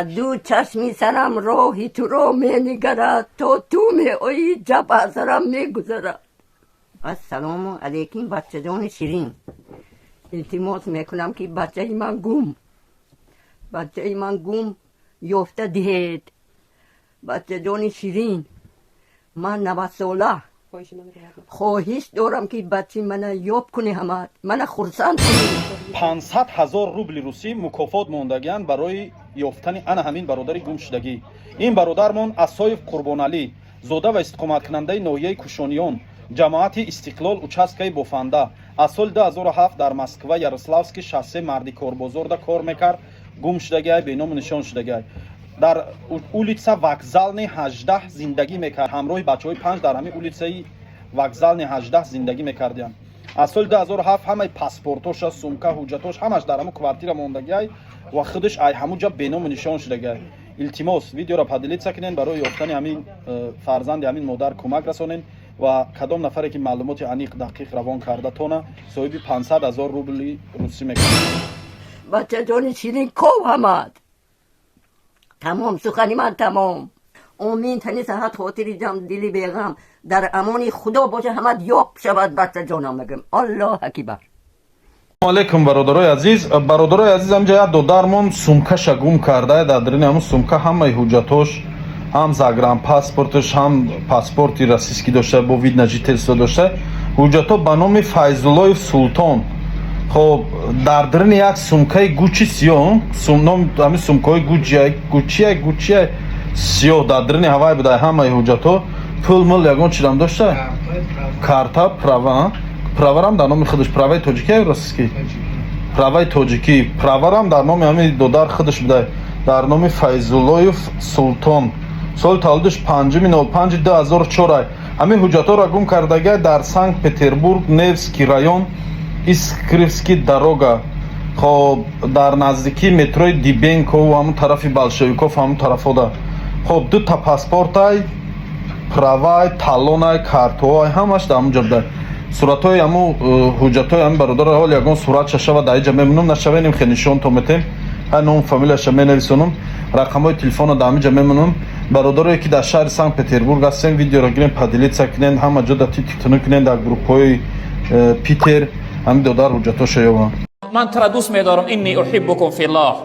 دو چشمی سرم راهی تو را می نگرد تا تو می آیی جب از سرم می گذرد. السلام علیکم بچه جان شیرین، التماس میکنم که بچه من گم یافته دهید. بچه جان شیرین، من 90 ساله خواهش دارم که بچه من یاب کنی، همه من خرسند کنی. 500,000 рубли русӣ мукофот мондагианд барои ёфтани ана ҳамин бародари гумшудагӣ. ин бародармон Асоев Қурбоналӣ, зода ва истиқоматкунандаи ноҳияи Кушониён, ҷамоати Истиқлол, участкаи Бофанда, аз соли 2007 дар Москва Ярославски шоссе марди корбозорда кор мекард. гумшудагиай беному нишон шудагиай дар улица Вокзални 18 зиндагӣ мекард. ҳамроҳи бачаҳои 5 дар ҳамин улицаи Вокзални 18 зиндагӣ мекардианд. аз соли 2007 ҳамаи паспортоша, сумка, ҳуҷҷатош ҳамаш дар ҳамун квартира мондагиай ва худаш ай ҳамуҷа беному нишон шудагиай. илтимос видеоро падилитса кунен, барои ёфтани ҳамин фарзанди ҳамин модар кӯмак расонен ва кадом нафаре ки маълумоти аниқ дақиқ равон карда тона соҳиби 500,000 рубли русӣ мекунад. بچه جان شیرین کوه همد تمام سخنی من تمام. امین تنی صحت خاطری جم دلی بیغم در امان خدا باشه، همه یاب شود بچه جانم بگم. الله اکبر. алейкум бародарои азиз, амҷа як додармон сумкаша гум карда. дар дарини ҳамун сумка ҳамаи ҳуҷҷатош, ҳам загранпаспорташ, ҳам паспорти российский дошта, бо вид на жительство дошта, ҳуҷҷато ба номи Файзуллоев Султон. хоб дар дарини як сумкаи гучи сиёҳ, ҳамин сумкаҳои гучияй сиёҳ дар дарини ҳавай буда. ҳамаи ҳуҷҷато пул мул ягон чидам дошта, карта, праварам дар номи худаш, праваи тоҷикӣ российский, праваи тоҷикӣ, праварам дар номи ҳамин додар худаш буда, дар номи Файзуллоев Султон. соли таваллудаш 5/05/2004. ҳамин ҳуҷҷатҳоро гум кардагиай дар Санкт Петербург, Невский район, Искривский дорога, хоб дар наздикии метрои Дибенков, ҳамун тарафи Болшевиков, ҳамун тарафода. хоб дута паспортай, правай, талонай, картоай ҳамаш дар ҳамунҷа буда. суратҳои ҳамун ҳуҷҷатҳои ҳамин бародари ҳол ягон суратша шава дар инҷа мемонам, нашавеним хе нишонто метем, ҳай ном фамилияша менависонам, рақамҳои телефона дар ҳаминҷа мемонам. бародарое ки дар шаҳри Санкт Петербург ҳастем, видеоро гирен, падилитса кунен, ҳама ҷо дар тиктони кунен, дар группҳои Питер ҳамин додар ҳуҷҷатоша ёбам. من تو را دوست می‌دارم، اینی احبکم فی الله.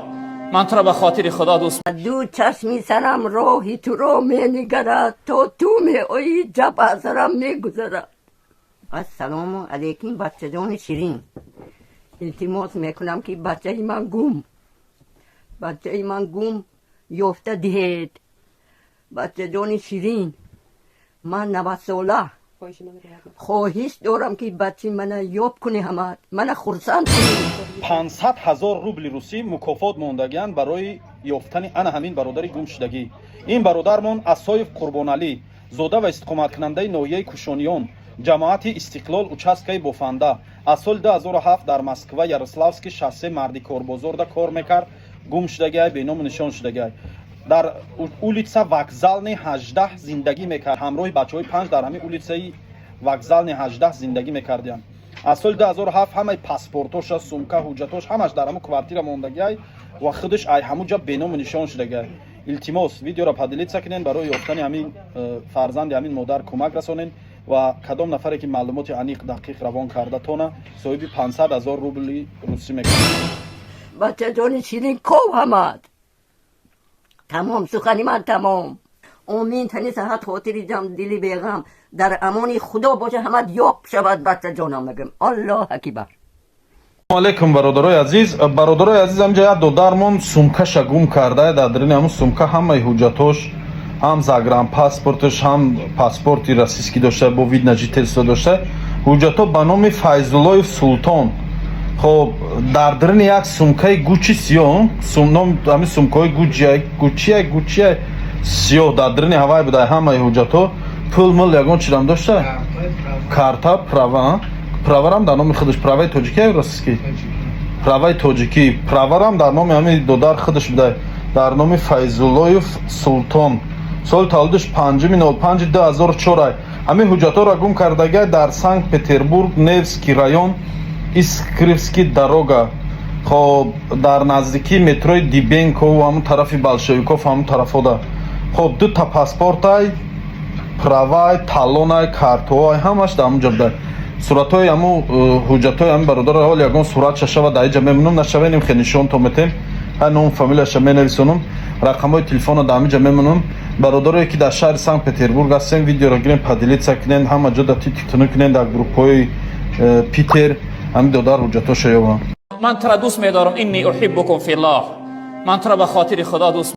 من تو را به خاطر خدا دوست دو چشمی سرم راهی تو را می نگرد تا تو می آیی جب از سرم می گذرد. السلام علیکم بچه جان شیرین، التماس میکنم که بچه من گم یافته دهید. بچه جان شیرین، من 90 ساله خواهش دارم که بچه من یاب کنی، همه من خرسند کنی. 500,000 рубли русӣ мукофот мондагианд барои ёфтани ана ҳамин бародари гумшудагӣ. ин бародармон Асоев Қурбоналӣ, зода ва истиқоматкунандаи ноҳияи Кушониён, ҷамоати Истиқлол, участкаи Бофанда, аз соли 2007 дар Москва Ярославски шоссе марди корбозорда кор мекард. гумшудагиай беному нишон шудагиай дар улица Вокзални 18 зиндагӣ мекард. ҳамроҳи бачаҳои 5 дар ҳамин улицаи Вокзални 18 зиндагӣ мекардианд. аз соли 2007 ҳамаи паспортоша, сумка, ҳуҷҷатош ҳамаш дар ҳамун квартира мондагиай ва худаш ай ҳамуҷа беному нишон шудагиай. илтимос видеоро падилитса кунен, барои ёфтани ҳамин фарзанди ҳамин модар кӯмак расонен ва кадом нафаре ки маълумоти аниқ дақиқ равон карда тона соҳиби 500,000 рубли русӣ мекунад. بچه جان شیرین کوه همد تمام سخنی من تمام. امین تنی صحت خاطری جم دلی بیغم در امان خدا باشه، همه یاب شود بچه جانم بگم. الله اکبر. алейкум бародарои азиз, амҷа як додармон сумкаша гум карда. дар дарини ҳамун сумка ҳамаи ҳуҷҷатош, ҳам загранпаспорташ, ҳам паспорти российский дошта, бо вид на жительство дошта, ҳуҷҷато ба номи Файзуллоев Султон. хоб дар дарини як сумкаи гучи сиёҳ, ҳамин сумкаҳои гучияй сиёҳ дар дарини ҳавай буда. ҳамаи ҳуҷҷато пул мул ягон чидам дошта, карта, праварам дар номи худаш, праваи тоҷикӣ российский, праваи тоҷикӣ, праварам дар номи ҳамин додар худаш буда, дар номи Файзуллоев Султон. соли таваллудаш 5/05/2004. ҳамин ҳуҷҷатҳоро гум кардагиай дар Санкт Петербург, Невский район, Искривский дорога, خب در نزدیکی متروی دیبنکو و همون طرفی بلشویکوف همون طرفا. خب دو تا پاسپورتای правай талонай картоай ҳамаш дар ҳамун ҷо буд. суратҳои ҳамун ҳуҷҷатҳои ҳамин бародар ҳол ягон суратша шава дар инҷа мемонам, нашавенем хе нишонто метем, ҳай ном фамилияша менависонам, рақамҳои телефона дар ҳамин ҷо мемонам. бародарое ки дар шаҳри санкт петербург ҳастем, видеоро гирем поделиться кинен, ҳама ҷо дар тиктону кинен, дар группҳои питер ҳамин додар ҳуҷҷатҳоша ёбам. من تو را دوست می‌دارم. انی احبکم فی الله. من تو را به خاطر خدا دوست